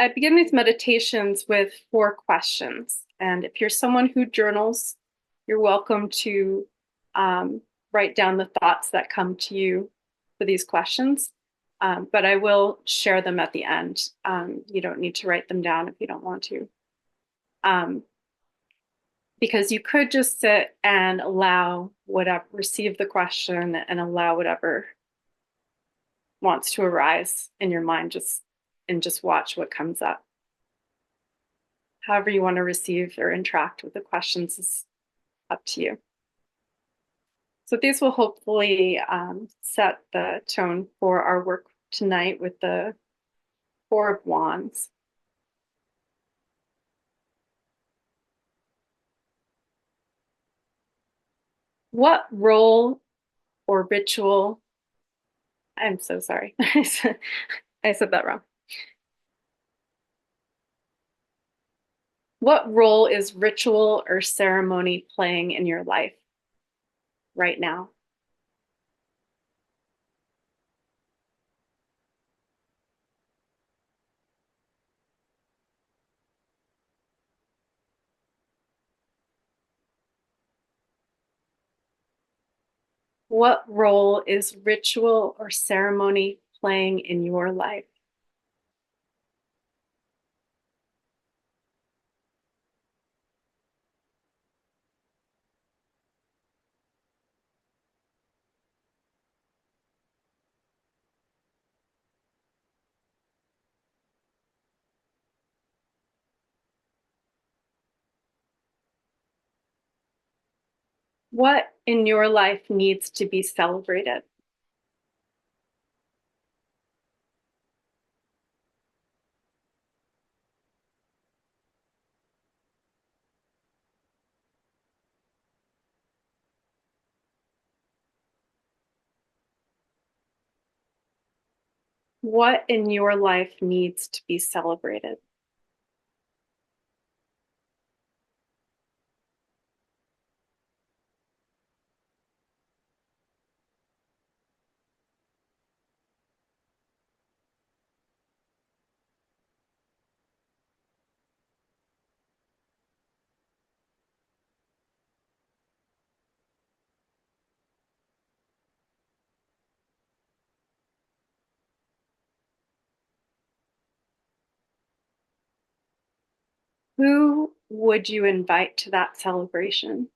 I begin these meditations with 4 questions. And if you're someone who journals, you're welcome to write down the thoughts that come to you for these questions. But I will share them at the end. You don't need to write them down if you don't want to. Um, because you could just sit and allow whatever, receive the question and allow whatever wants to arise in your mind, just watch what comes up. However you want to receive or interact with the questions is up to you. So these will hopefully set the tone for our work tonight with the Four of Wands. What role or ritual, I'm so sorry, I said that wrong. What role is ritual or ceremony playing in your life right now? What role is ritual or ceremony playing in your life? What in your life needs to be celebrated? What in your life needs to be celebrated? Who would you invite to that celebration?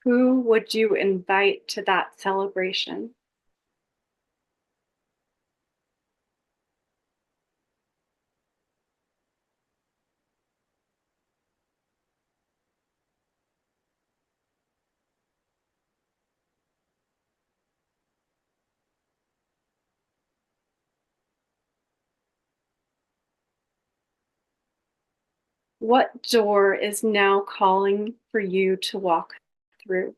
Who would you invite to that celebration? What door is now calling for you to walk through?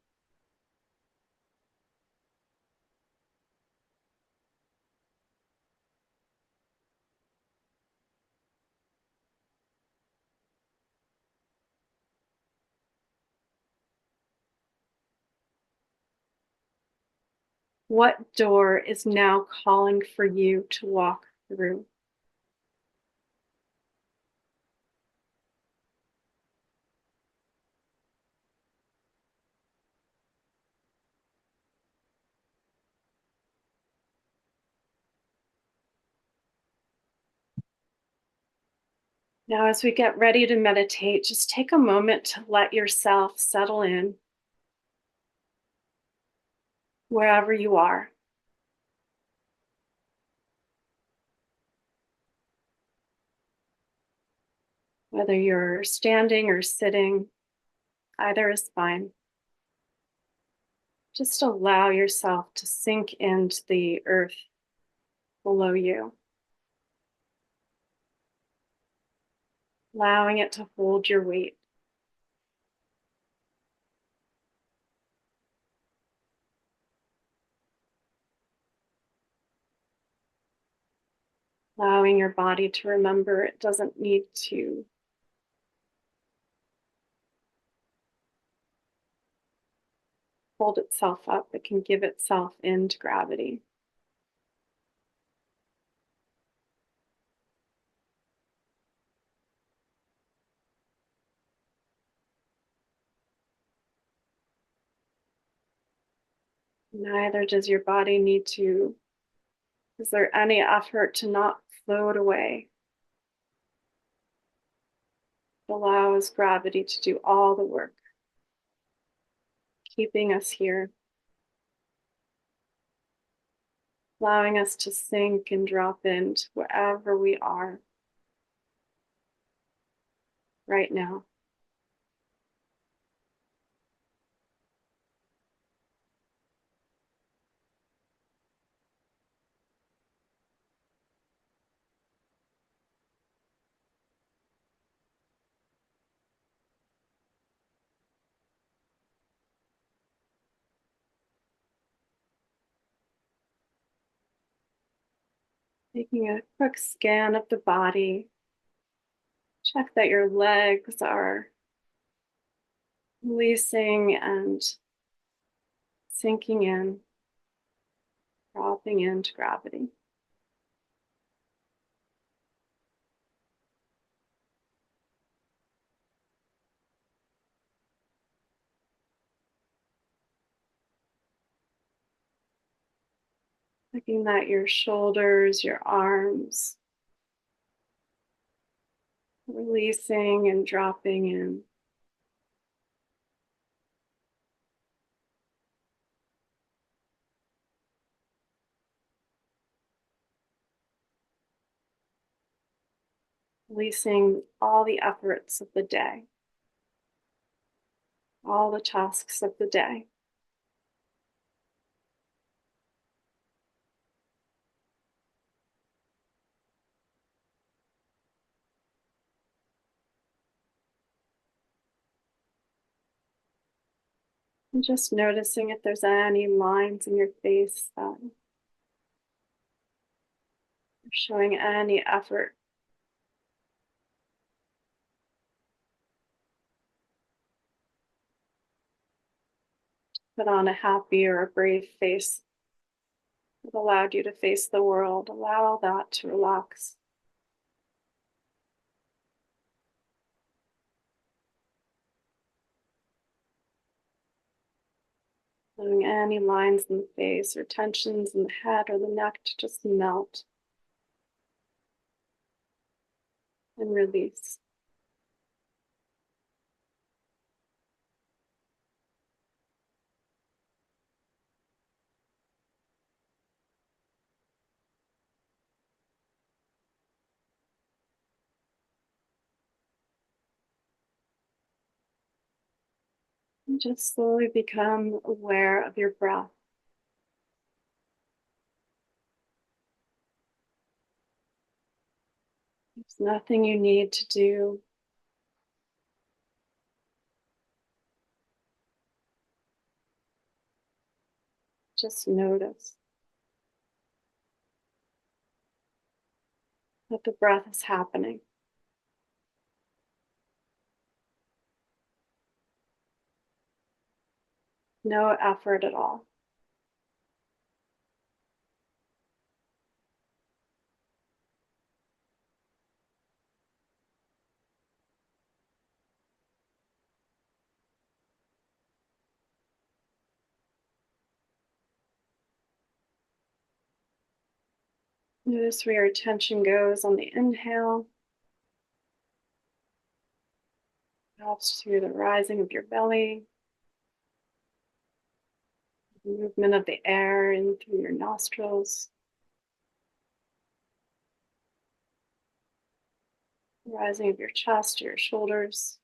What door is now calling for you to walk through? Now, as we get ready to meditate, just take a moment to let yourself settle in wherever you are. Whether you're standing or sitting, either is fine. Just allow yourself to sink into the earth below you, allowing it to hold your weight. allowing your body to remember it doesn't need to hold itself up, it can give itself into gravity. Neither does your body need to. Is there any effort to not float away? It allows gravity to do all the work, keeping us here, allowing us to sink and drop into wherever we are right now. Taking a quick scan of the body, check that your legs are releasing and sinking in, dropping into gravity. Checking that your shoulders, your arms, releasing and dropping in. Releasing all the efforts of the day, all the tasks of the day. And just noticing if there's any lines in your face that are showing any effort. Put on a happy or a brave face that allowed you to face the world. Allow that to relax. Letting any lines in the face or tensions in the head or the neck to just melt and release. And just slowly become aware of your breath. There's nothing you need to do. Just notice that the breath is happening. No effort at all. Notice where your attention goes on the inhale. Helps through the rising of your belly, the movement of the air in through your nostrils, the rising of your chest, your shoulders.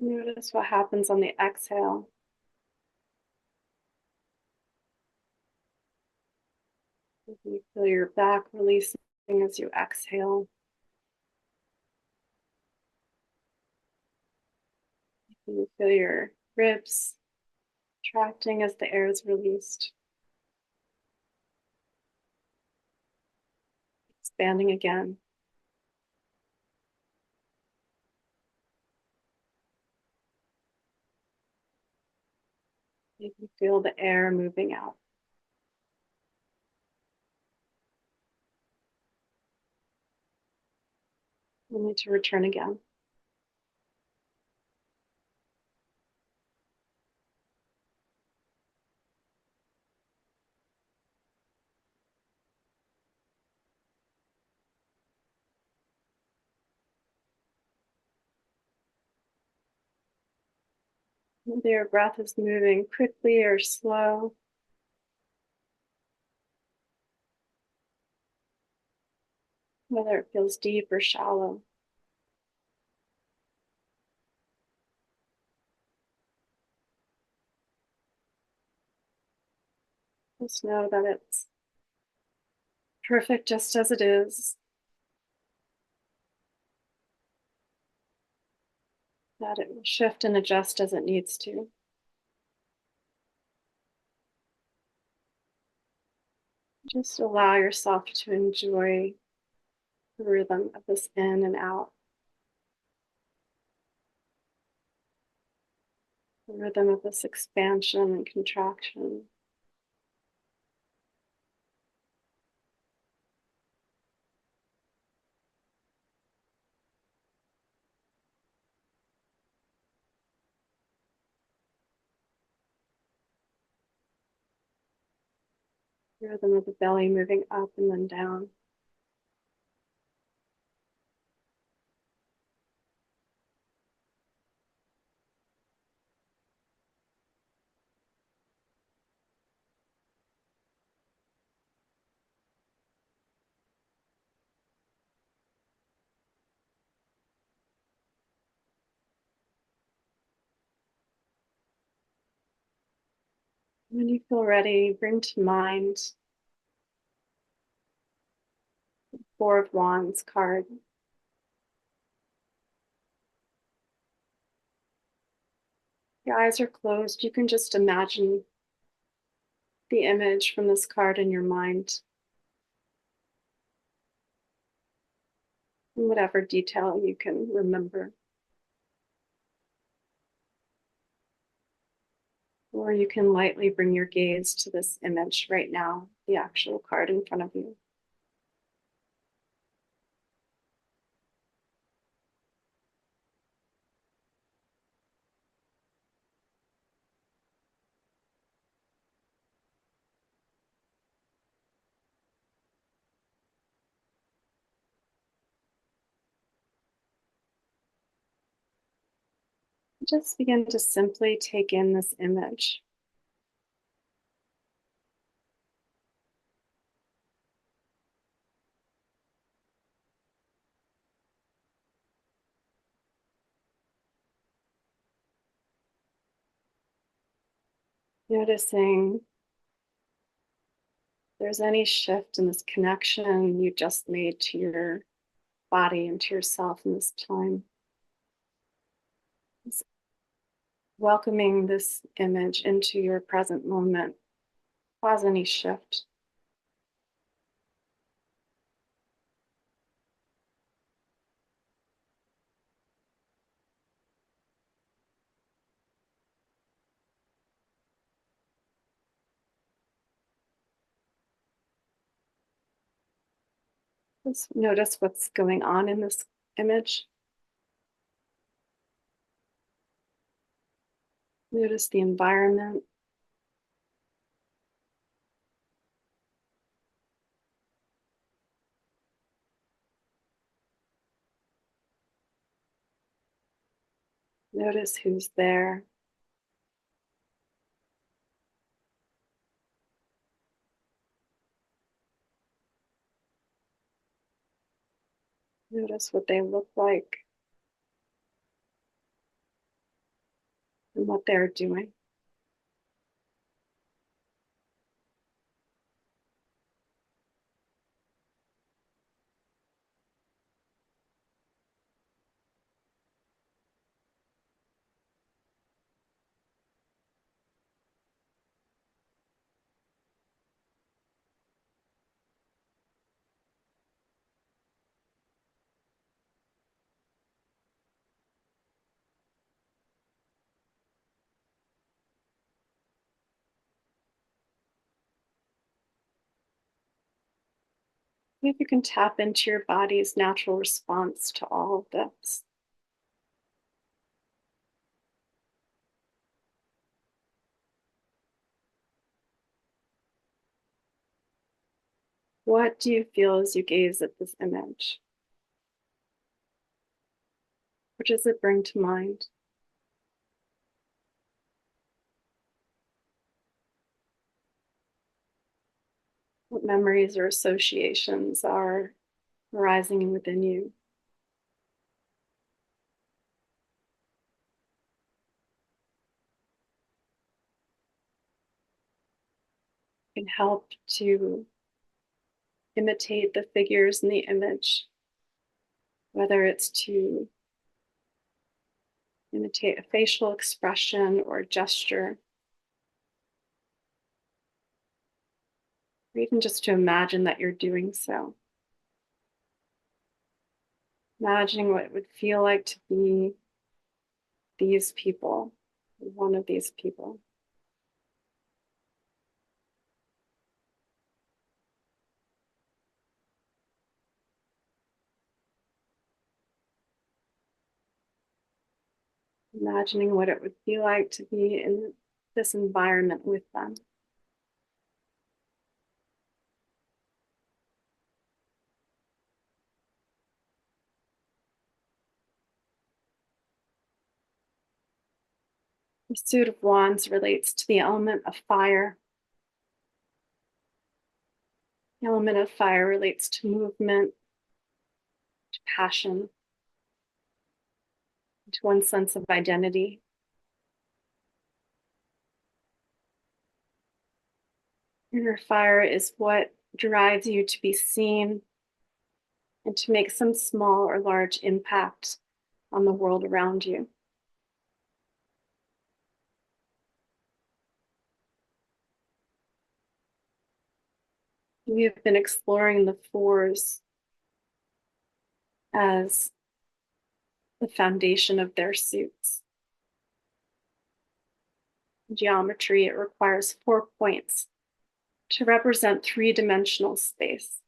Notice what happens on the exhale. You feel your back releasing as you exhale. You feel your ribs Contracting as the air is released. Expanding again. You can feel the air moving out. Only to return again. Whether your breath is moving quickly or slow, whether it feels deep or shallow. Just know that it's perfect just as it is, that it will shift and adjust as it needs to. Just allow yourself to enjoy the rhythm of this in and out, the rhythm of this expansion and contraction. The rhythm of the belly moving up and then down. When you feel ready, bring to mind the Four of Wands card. Your eyes are closed. You can just imagine the image from this card in your mind, in whatever detail you can remember. Or you can lightly bring your gaze to this image right now, the actual card in front of you. Just begin to simply take in this image. Noticing if there's any shift in this connection you just made to your body and to yourself in this time. Just welcoming this image into your present moment. Cause any shift. Just notice what's going on in this image. Notice the environment. Notice who's there. Notice what they look like and what they're doing. See if you can tap into your body's natural response to all of this. What do you feel as you gaze at this image? What does it bring to mind? What memories or associations are arising within you? Can help to imitate the figures in the image, whether it's to imitate a facial expression or gesture, or even just to imagine that you're doing so. Imagining what it would feel like to be these people, one of these people. Imagining what it would feel like to be in this environment with them. The Suit of Wands relates to the element of fire. The element of fire relates to movement, to passion, to one's sense of identity. Inner fire is what drives you to be seen and to make some small or large impact on the world around you. We have been exploring the fours as the foundation of their suits. In geometry, it requires 4 points to represent 3-dimensional space.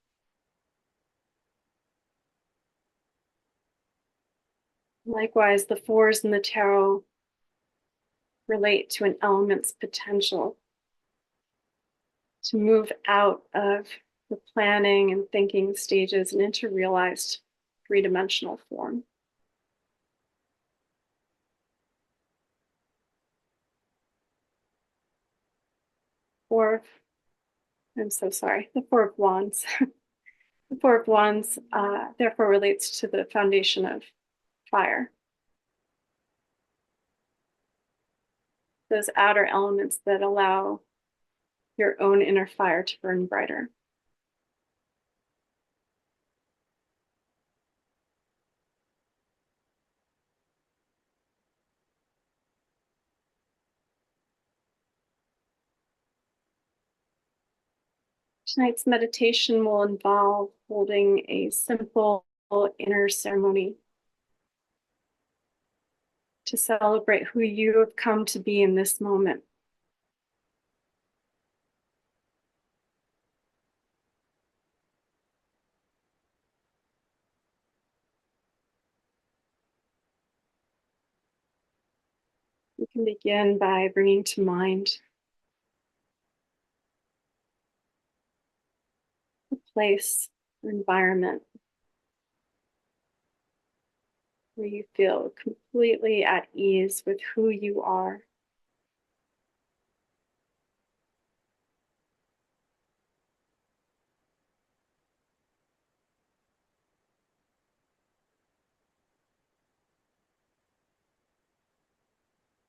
Likewise, the fours in the tarot relate to an element's potential to move out of the planning and thinking stages and into realized 3-dimensional form. I'm so sorry, the Four of Wands. The Four of Wands therefore relates to the foundation of fire. Those outer elements that allow your own inner fire to burn brighter. Tonight's meditation will involve holding a simple inner ceremony to celebrate who you have come to be in this moment. You can begin by bringing to mind a place or environment where you feel completely at ease with who you are.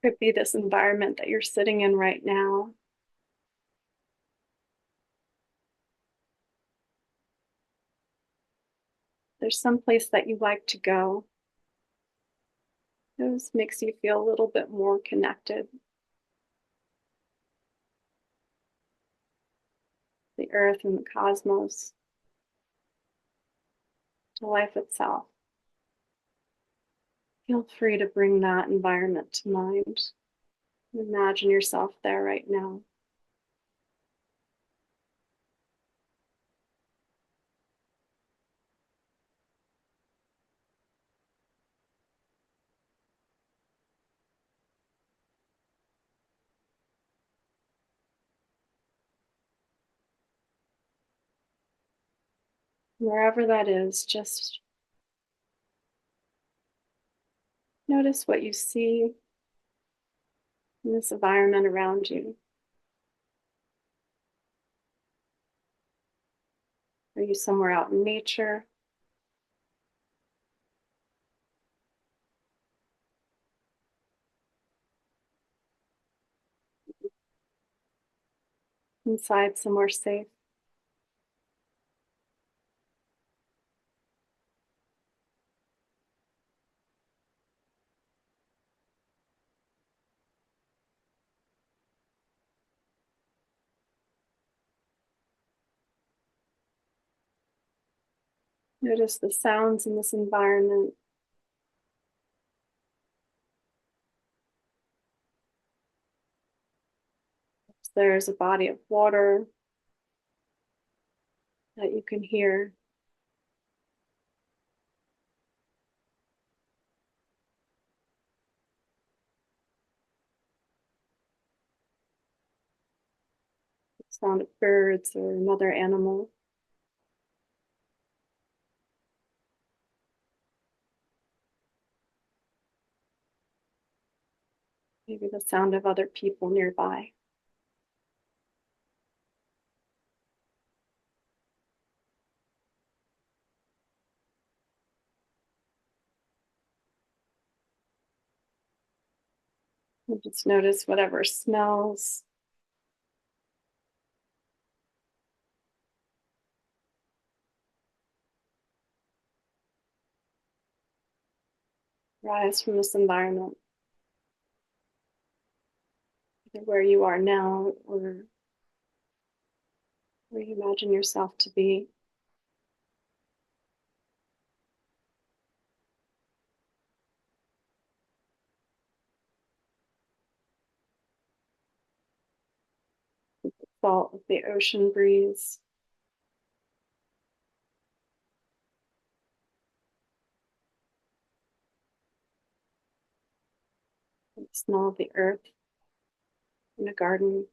Could be this environment that you're sitting in right now. There's some place that you like to go. This makes you feel a little bit more connected. The earth and the cosmos, to life itself. Feel free to bring that environment to mind. Imagine yourself there right now. Wherever that is, just notice what you see in this environment around you. Are you somewhere out in nature? Inside somewhere safe? Notice the sounds in this environment. There's a body of water that you can hear. The sound of birds or another animal. Maybe the sound of other people nearby. And just notice whatever smells. Rise from this environment, either where you are now or where you imagine yourself to be. The salt of the ocean breeze. The smell of the earth in a garden.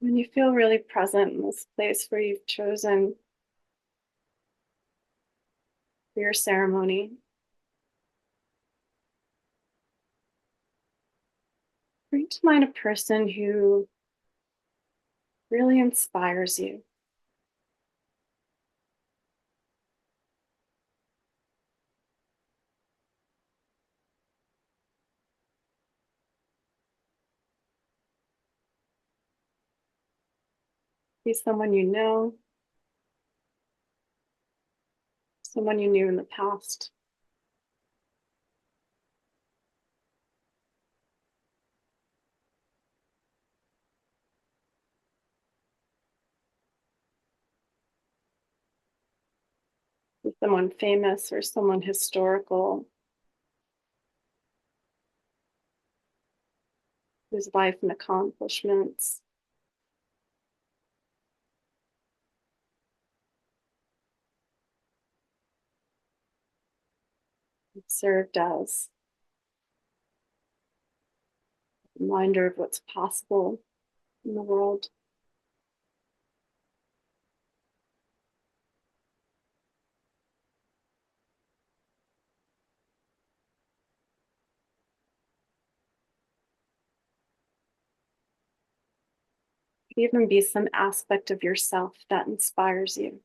When you feel really present in this place where you've chosen for your ceremony, bring to mind a person who really inspires you. Be someone you know, someone you knew in the past. Be someone famous or someone historical whose life and accomplishments have served as a reminder of what's possible in the world. It could even be some aspect of yourself that inspires you.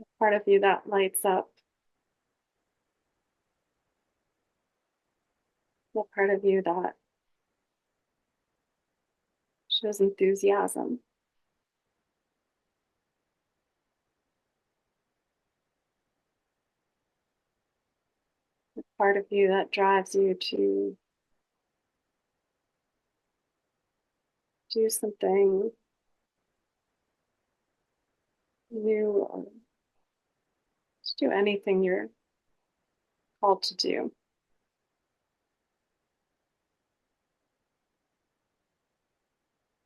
A part of you that lights up, the part of you that shows enthusiasm. part of you that drives you to do something new or just do anything you're called to do.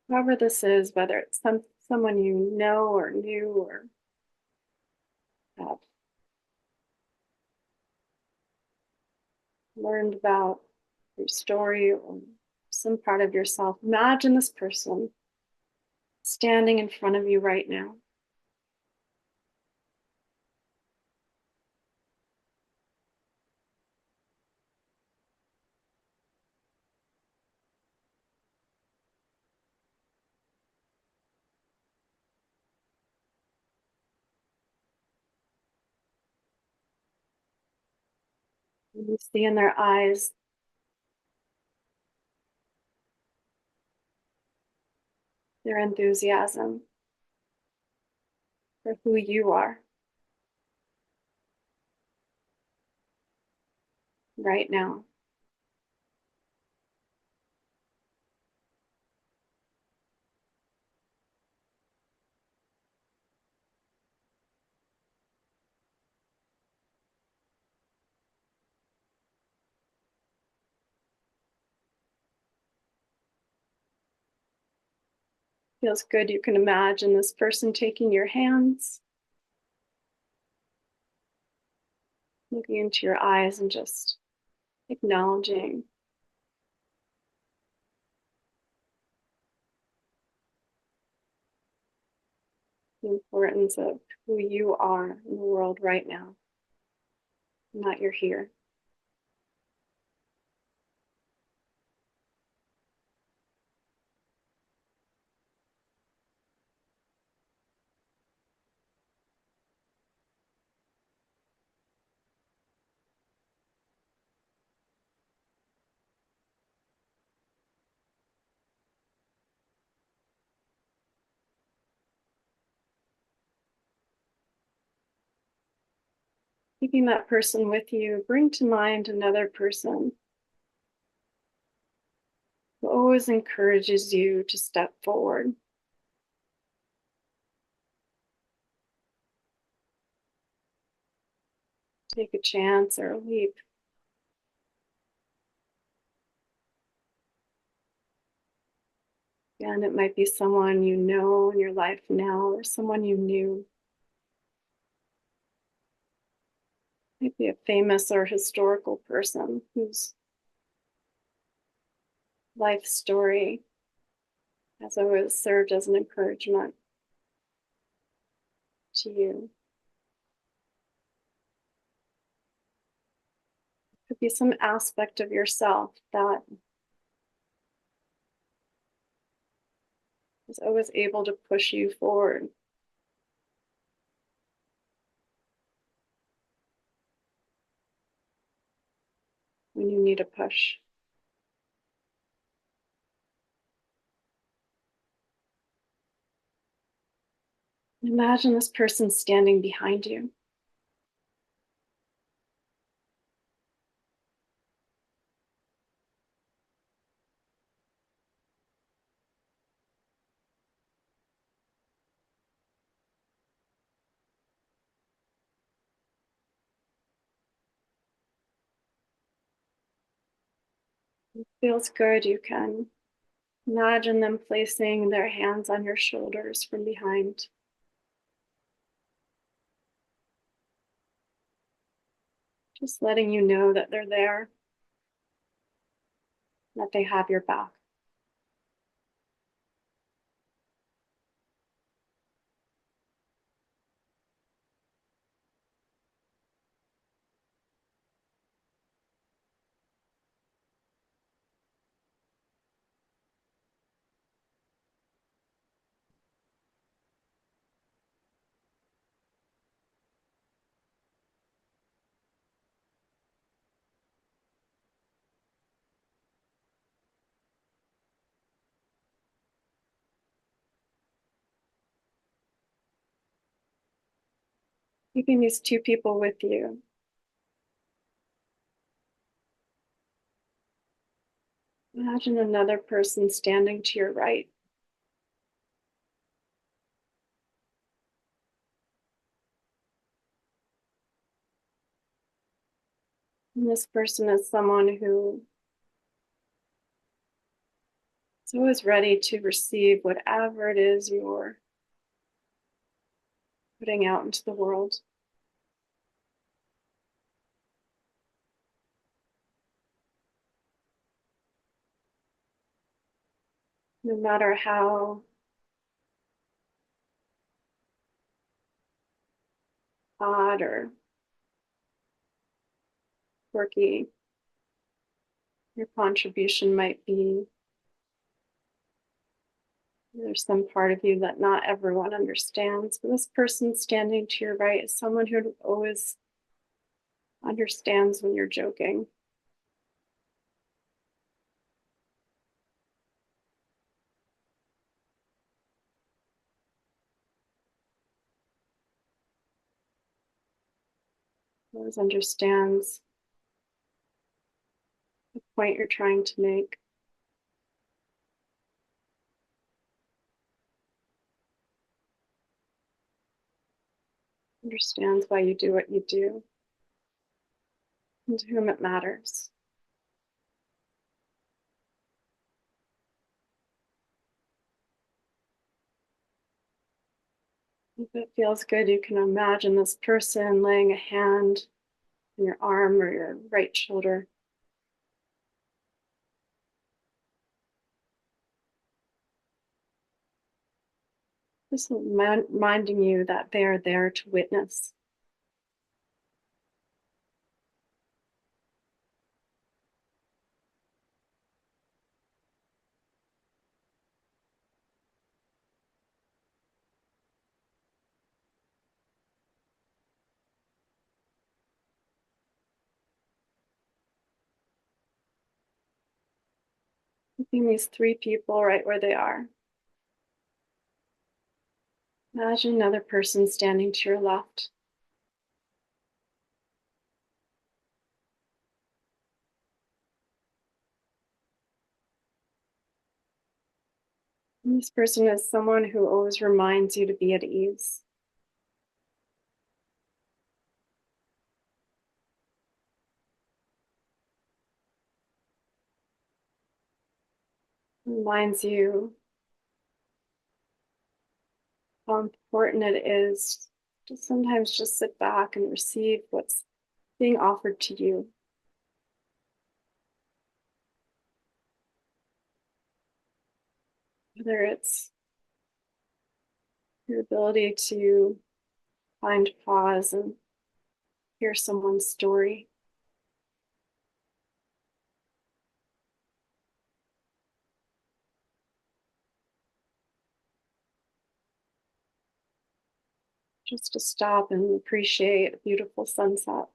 Whoever this is, whether it's someone you know or knew or have learned about your story or some part of yourself, imagine this person standing in front of you right now. And you see in their eyes their enthusiasm for who you are right now. Feels good. You can imagine this person taking your hands, looking into your eyes and just acknowledging the importance of who you are in the world right now, and that you're here. Keeping that person with you, bring to mind another person who always encourages you to step forward. Take a chance or a leap. And it might be someone you know in your life now or someone you knew. It might be a famous or historical person whose life story has always served as an encouragement to you. It could be some aspect of yourself that is always able to push you forward. When you need a push. Imagine this person standing behind you. It feels good. You can imagine them placing their hands on your shoulders from behind. Just letting you know that they're there, that they have your back. Keeping these two people with you. Imagine another person standing to your right. And this person is someone who is always ready to receive whatever it is you're putting out into the world. No matter how odd or quirky your contribution might be, there's some part of you that not everyone understands. But this person standing to your right is someone who always understands when you're joking. Always understands the point you're trying to make. Understands why you do what you do and to whom it matters. If it feels good, you can imagine this person laying a hand on your arm or your right shoulder. Just reminding you that they are there to witness. Keeping these three people right where they are. Imagine another person standing to your left. And this person is someone who always reminds you to be at ease. Reminds you how important it is to sometimes just sit back and receive what's being offered to you. Whether it's your ability to find pause and hear someone's story, just to stop and appreciate a beautiful sunset.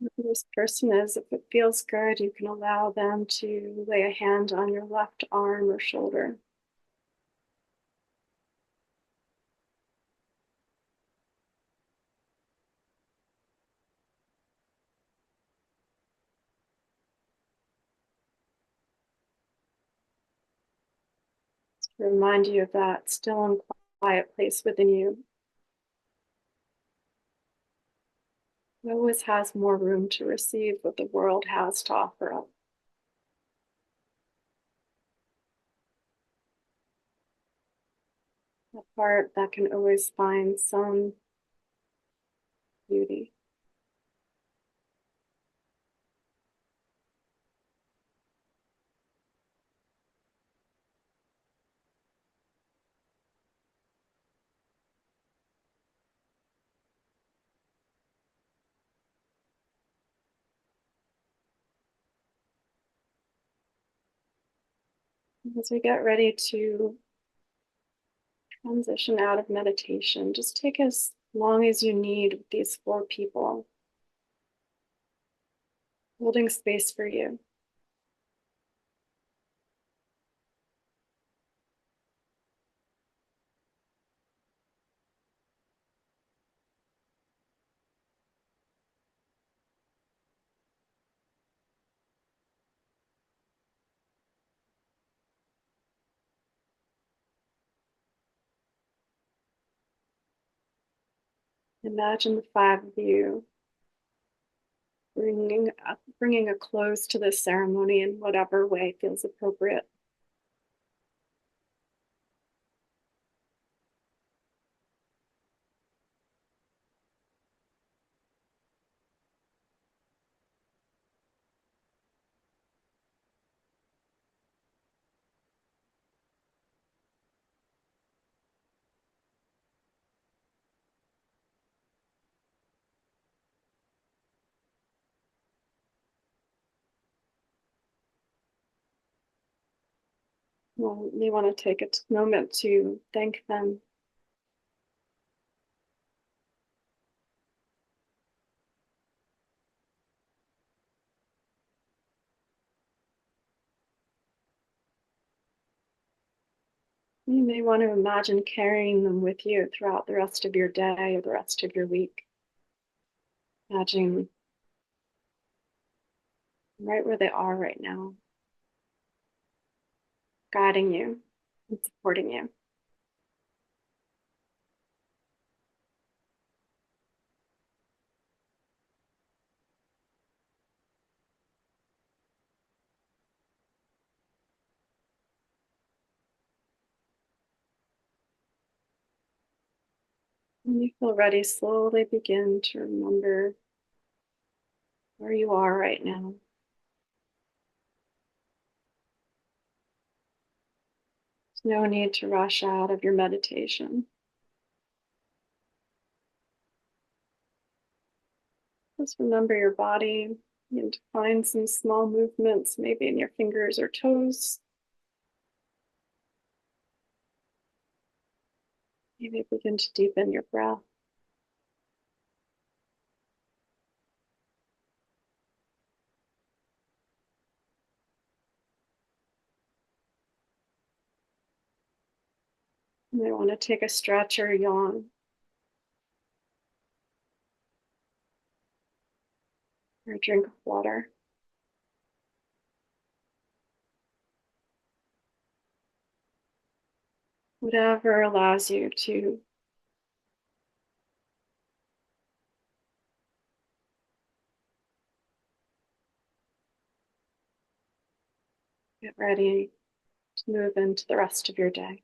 Who this person is, if it feels good, you can allow them to lay a hand on your left arm or shoulder. To remind you of that still and quiet place within you. It always has more room to receive what the world has to offer up. A part that can always find some beauty. As we get ready to transition out of meditation, just take as long as you need with these four people. holding space for you. Imagine the five of you bringing a close to this ceremony in whatever way feels appropriate. Well, you want to take a moment to thank them. You may want to imagine carrying them with you throughout the rest of your day or the rest of your week. Imagine right where they are right now, guiding you and supporting you. When you feel ready, slowly begin to remember where you are right now. There's no need to rush out of your meditation. Just remember your body and find some small movements, maybe in your fingers or toes. Maybe begin to deepen your breath. You might want to take a stretch or a yawn or a drink of water. Whatever allows you to get ready to move into the rest of your day.